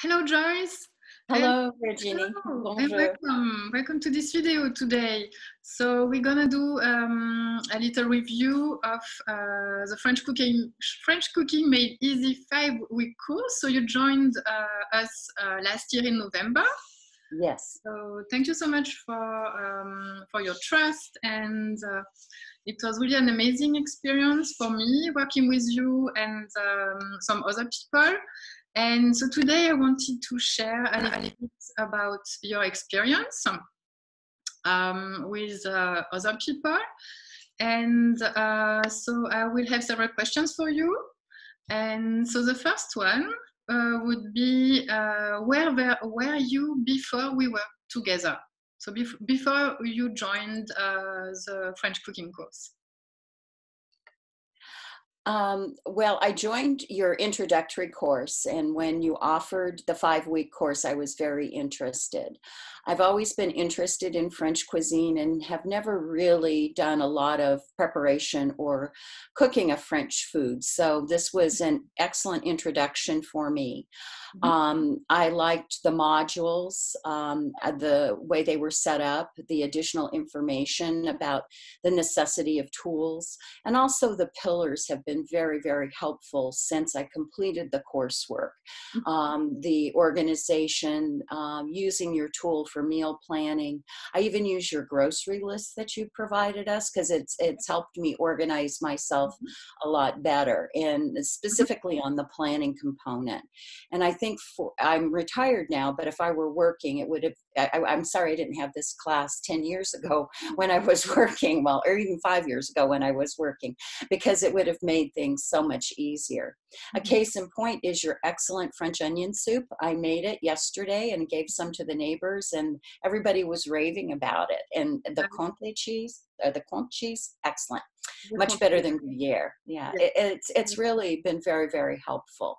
Hello, Joyce. And Hello, Virginie. hello, and Bonjour. welcome. Welcome to this video today. So we're gonna do a little review of the French cooking made easy 5-week course. So you joined us last year in November. Yes. So thank you so much for your trust, and it was really an amazing experience for me working with you and some other people. And so today I wanted to share a little bit about your experience with other people. And so I will have several questions for you. And so the first one would be where were you before we were together? So before you joined the French cooking course. Well, I joined your introductory course, and when you offered the 5-week course, I was very interested. I've always been interested in French cuisine and have never really done a lot of preparation or cooking of French food. So this was an excellent introduction for me. I liked the modules, the way they were set up, the additional information about the necessity of tools, and also the pillars have been very, very helpful since I completed the coursework. The organization, using your tool for meal planning. I even use your grocery list that you provided us because it's helped me organize myself a lot better, and specifically on the planning component. And I think I'm retired now, but if I were working, it would have, I'm sorry I didn't have this class 10 years ago when I was working, well, or even 5 years ago when I was working, because it would have made things so much easier. A case in point is your excellent French onion soup. I made it yesterday and gave some to the neighbors, and everybody was raving about it. And the Comté cheese, excellent. Much better than Gruyere. Yeah, it's really been very, very helpful.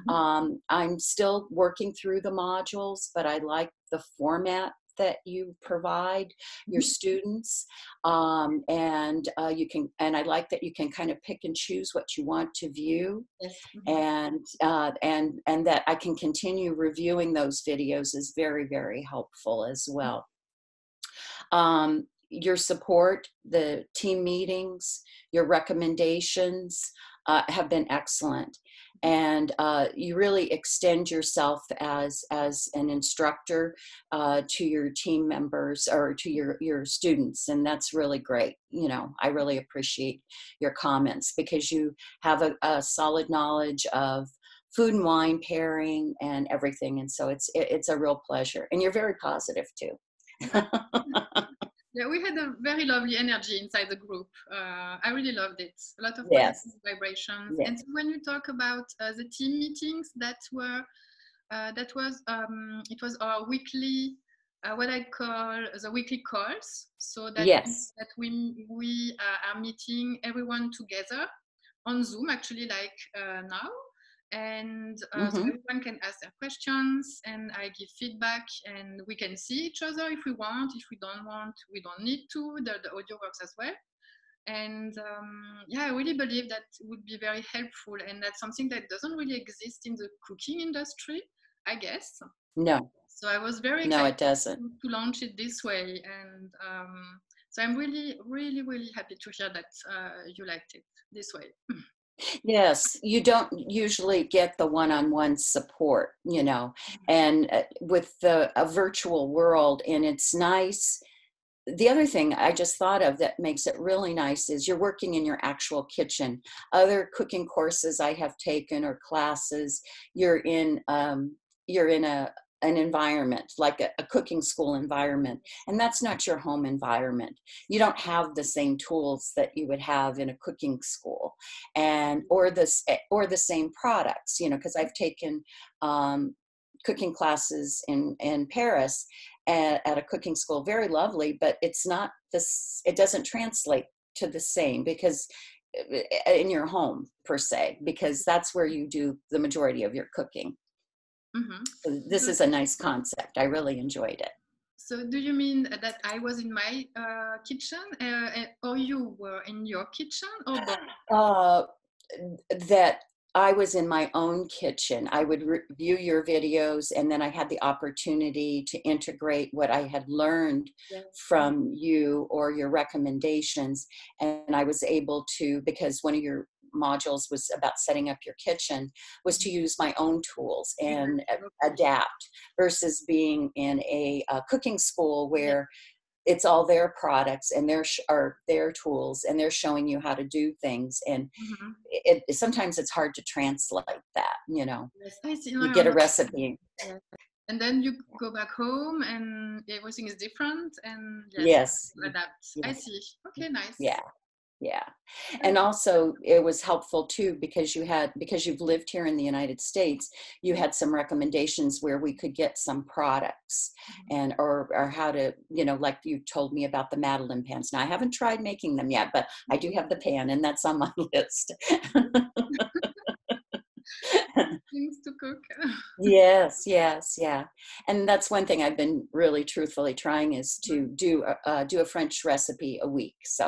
I'm still working through the modules, but I like the format that you provide your students, and I like that you can kind of pick and choose what you want to view. And that I can continue reviewing those videos is very, very helpful as well. Your support, the team meetings, your recommendations have been excellent. And you really extend yourself as an instructor to your team members or to your students. And that's really great. You know, I really appreciate your comments because you have a solid knowledge of food and wine pairing and everything. And so it's a real pleasure. And you're very positive too. Yeah, we had a very lovely energy inside the group. I really loved it. A lot of Yes. positive vibrations. Yes. And so when you talk about the team meetings, it was our weekly, what I call the weekly calls. So that Yes. that we are meeting everyone together on Zoom, actually, like now. And so everyone can ask their questions and I give feedback, and we can see each other if we want. If we don't want, we don't need to. The audio works as well. And yeah, I really believe that would be very helpful, and that's something that doesn't really exist in the cooking industry, I guess. No. So I was very excited it doesn't. To launch it this way. And so I'm really, really, really happy to hear that you liked it this way. Yes, you don't usually get the one-on-one support, you know, and with a virtual world, and it's nice. The other thing I just thought of that makes it really nice is you're working in your actual kitchen. Other cooking courses I have taken or classes, you're in an environment, like a cooking school environment, and that's not your home environment. You don't have the same tools that you would have in a cooking school, and or the same products, you know, because I've taken cooking classes in Paris at a cooking school, very lovely, but it's not this, it doesn't translate to the same because in your home per se, because that's where you do the majority of your cooking. So this is a nice concept. I really enjoyed it. So do you mean that I was in my kitchen or you were in your kitchen, or both? That I was in my own kitchen. I would view your videos, and then I had the opportunity to integrate what I had learned Yes. from you or your recommendations. And I was able to, because one of your modules was about setting up your kitchen, was to use my own tools and adapt versus being in a cooking school where it's all their products and their tools, and they're showing you how to do things. And Mm-hmm. sometimes it's hard to translate that, Yes, I see. you No, get a no. recipe. Yes. And then you go back home and everything is different, and yes, Yes. adapt. I Yeah. see. Okay, nice. Yeah. Yeah. Very And good. also it was helpful too, because you've lived here in the United States, you had some recommendations where we could get some products, Mhm. and or how to, like you told me about the Madeleine pans. Now I haven't tried making them yet, but I do have the pan, and that's on my list. Things to cook. Yes, yes, yeah. And that's one thing I've been really truthfully trying, is to do a French recipe a week. So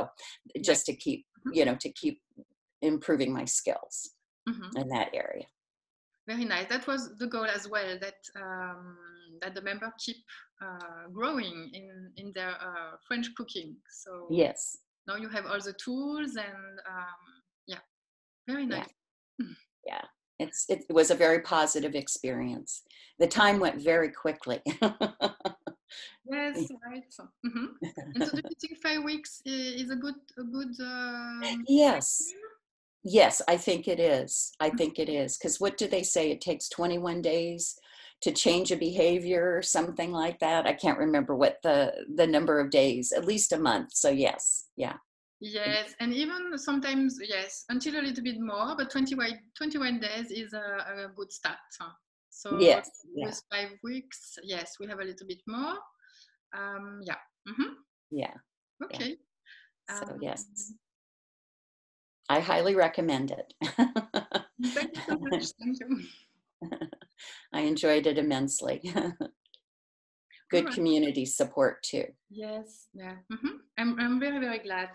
Nice. just to keep, Mhm. to keep improving my skills Mhm. in that area. Very nice. That was the goal as well. That the member keep growing in their French cooking. So Yes. now you have all the tools, and yeah, very Yeah. nice. Yeah. It was a very positive experience. The time went very quickly. Yes, right. Mhm. And so, do you think 5 weeks is a good Yes. Yes, I think it is. I think it is. Because what do they say? It takes 21 days to change a behavior or something like that. I can't remember what the number of days, at least a month. So yes, yeah. Yes, and even sometimes, yes, until a little bit more, but 21 days is a good start. Huh? So Yes, yeah, with 5 weeks, yes, we have a little bit more. Yeah. Hmm. yeah, yeah. Okay. So Um, yes, I highly recommend it. Thank you so much. Thank you. I enjoyed it immensely. All Good right. community support too. Yes. Yeah. I'm very very glad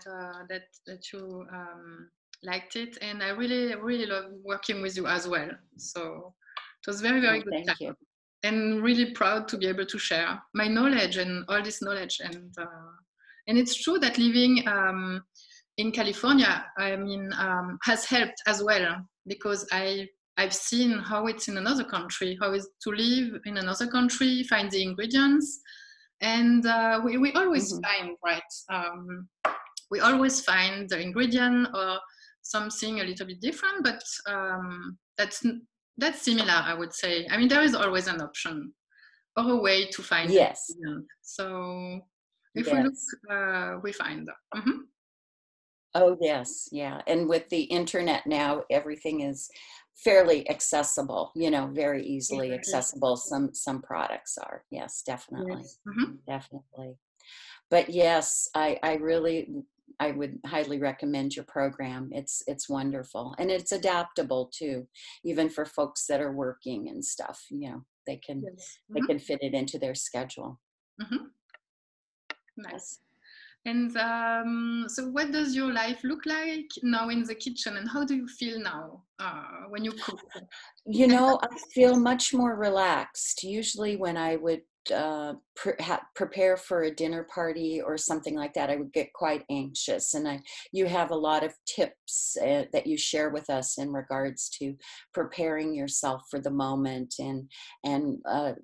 that you liked it, and I really really love working with you as well. So it was very very Oh, good thank you. time, and really proud to be able to share my knowledge and all this knowledge. And it's true that living in California, I mean, has helped as well, because I've seen how it's in another country, how it's to live in another country, find the ingredients, and we always Hmm. find, right, we always find the ingredient or something a little bit different, but that's similar, I would say. I mean, there is always an option or a way to find an Yes, ingredient. So if we look, yes. we find. Mhm. Oh, yes, yeah. And with the internet now, everything is fairly accessible, very easily Exactly. accessible. Some products are. Yes, definitely. Yes. Mhm. Definitely. But yes, I would highly recommend your program. It's wonderful. And it's adaptable too, even for folks that are working and stuff, they can Yes. they can fit it into their schedule. Mhm. Nice. Yes. And so, what does your life look like now in the kitchen, and how do you feel now when you cook? And I feel much more relaxed. Usually, when I would prepare for a dinner party or something like that, I would get quite anxious. And you have a lot of tips that you share with us in regards to preparing yourself for the moment, and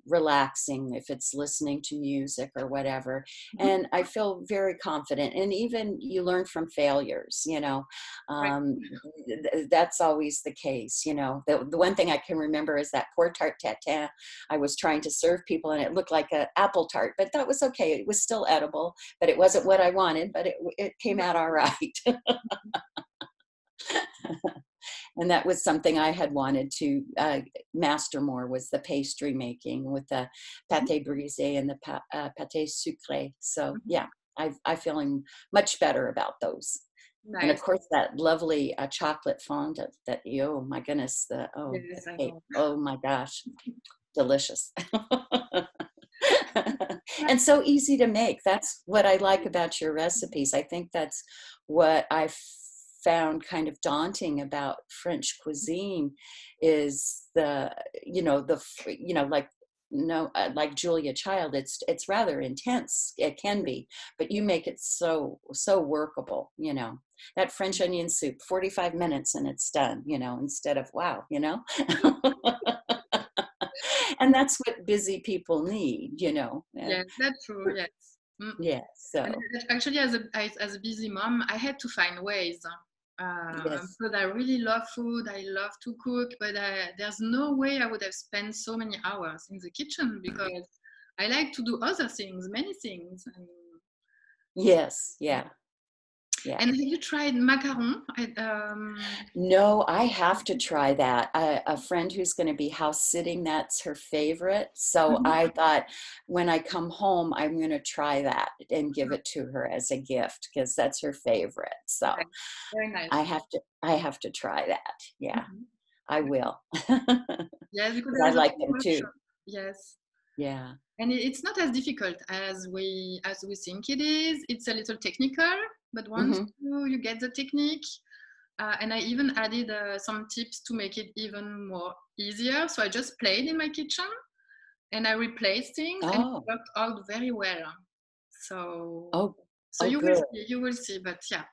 relaxing, if it's listening to music or whatever. Mhm. And I feel very confident. And even you learn from failures. Right. Um, that's always the case. The one thing I can remember is that poor tarte tatin I was trying to serve people, and it looked like an apple tart, but that was okay. It was still edible, but it wasn't what I wanted, but it came out all right. And that was something I had wanted to master more, was the pastry making with the Mhm. pâté brisé and the pâté sucré. So Mhm. yeah, I'm feeling much better about those. And of Nice. course, that lovely chocolate fondant that oh my goodness, the Yes, I cake. know. Oh my gosh, delicious. And so easy to make. That's what I like about your recipes. I think that's what I found kind of daunting about French cuisine is like, no, like Julia Child, it's rather intense. It can be, but you make it so workable. That French onion soup, 45 minutes and it's done. Instead of wow. And that's what busy people need. Yes, that's true. Yes. Yeah. And So actually, as a busy mom, I had to find ways. yes. Because I really love food, I love to cook, but there's no way I would have spent so many hours in the kitchen because I like to do other things, many things. Yes. Yeah. Yeah. And have you tried macaron? No, I have to try that. A friend who's going to be house sitting, that's her favorite. So Mhm. I thought when I come home, I'm going to try that and give it to her as a gift because that's her favorite. So Nice. Very nice. I have to try that. Yeah, Mhm. I will. Yes, because 'Cause there I is a like them too. workshop. Yes. Yeah. And it's not as difficult as we think it is. It's a little technical, but once Hmm. you get the technique, and I even added some tips to make it even more easier. So I just played in my kitchen and I replaced things, and it Oh, worked out very well. So oh, so oh, you will good. see, you will see. But yeah,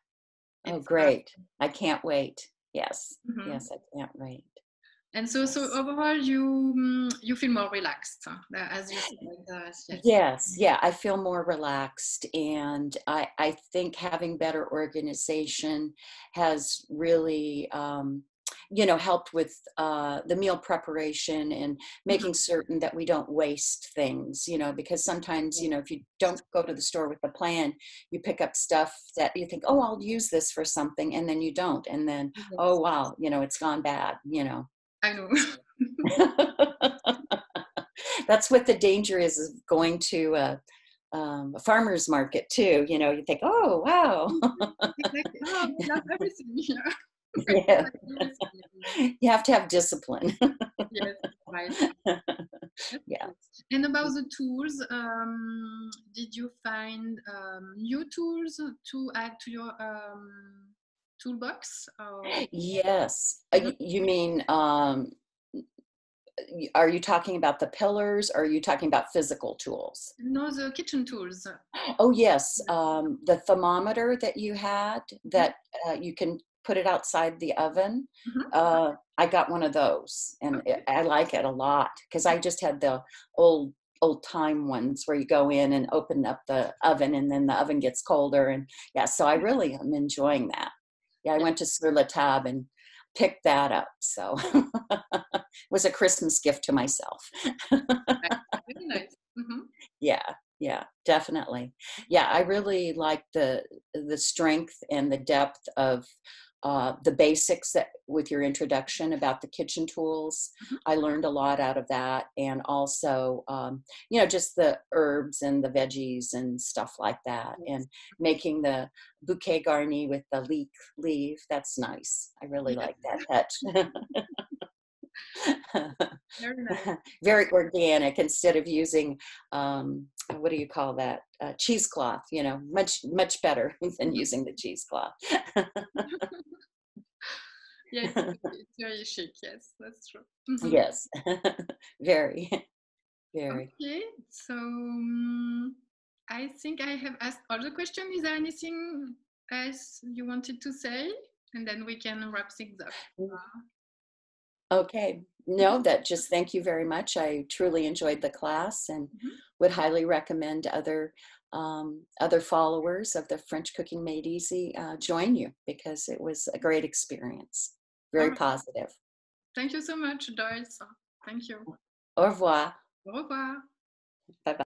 Oh, it's great. I can't wait. Yes. mhm. Yes, I can't wait. And so Yes. overall, you feel more relaxed, as you said. Yes. Yes, yeah, I feel more relaxed, and I think having better organization has really, helped with the meal preparation and Mhm. making certain that we don't waste things, because sometimes, if you don't go to the store with the plan, you pick up stuff that you think, oh, I'll use this for something, and then you don't, and then, oh, Yes, wow, it's gone bad. I know. That's what the danger is of going to a farmer's market too. You think, oh, wow. Exactly. Oh, I love everything. Yeah. I Yeah. like everything. You have to have discipline. Yes, right. That's Yeah. true. And about the tools, did you find new tools to add to your toolbox? Or Yes. Mhm. You mean, are you talking about the pillars, or are you talking about physical tools? No, the kitchen tools. Oh, yes. The thermometer that you had Mhm. that you can put it outside the oven. Mhm. I got one of those, and Okay. I like it a lot because I just had the old old time ones where you go in and open up the oven and then the oven gets colder. And yeah, so I really am enjoying that. Yeah, I Yeah. went to Sur La Table and picked that up. So it was a Christmas gift to myself. Nice. Very nice. Mhm. Yeah, yeah, definitely. Yeah, I really like the strength and the depth of the basics that with your introduction about the kitchen tools. Mhm. I learned a lot out of that, and also just the herbs and the veggies and stuff like that, and Yes. making the bouquet garni with the leek leaf. That's nice. I really Yes. like that touch. Very nice. Very organic instead of using what do you call that, cheesecloth, much better than using the cheesecloth. Yeah, it's very chic. Yes, that's true. Mhm. Yes. Very, very. Okay, so I think I have asked all the questions. Is there anything else you wanted to say? And then we can wrap things up. Okay, no, that just thank you very much. I truly enjoyed the class and Mhm. would highly recommend other followers of the French Cooking Made Easy join you because it was a great experience, All very right. positive. Thank you so much, Joyce. Thank you. Au revoir. Au revoir. Bye bye.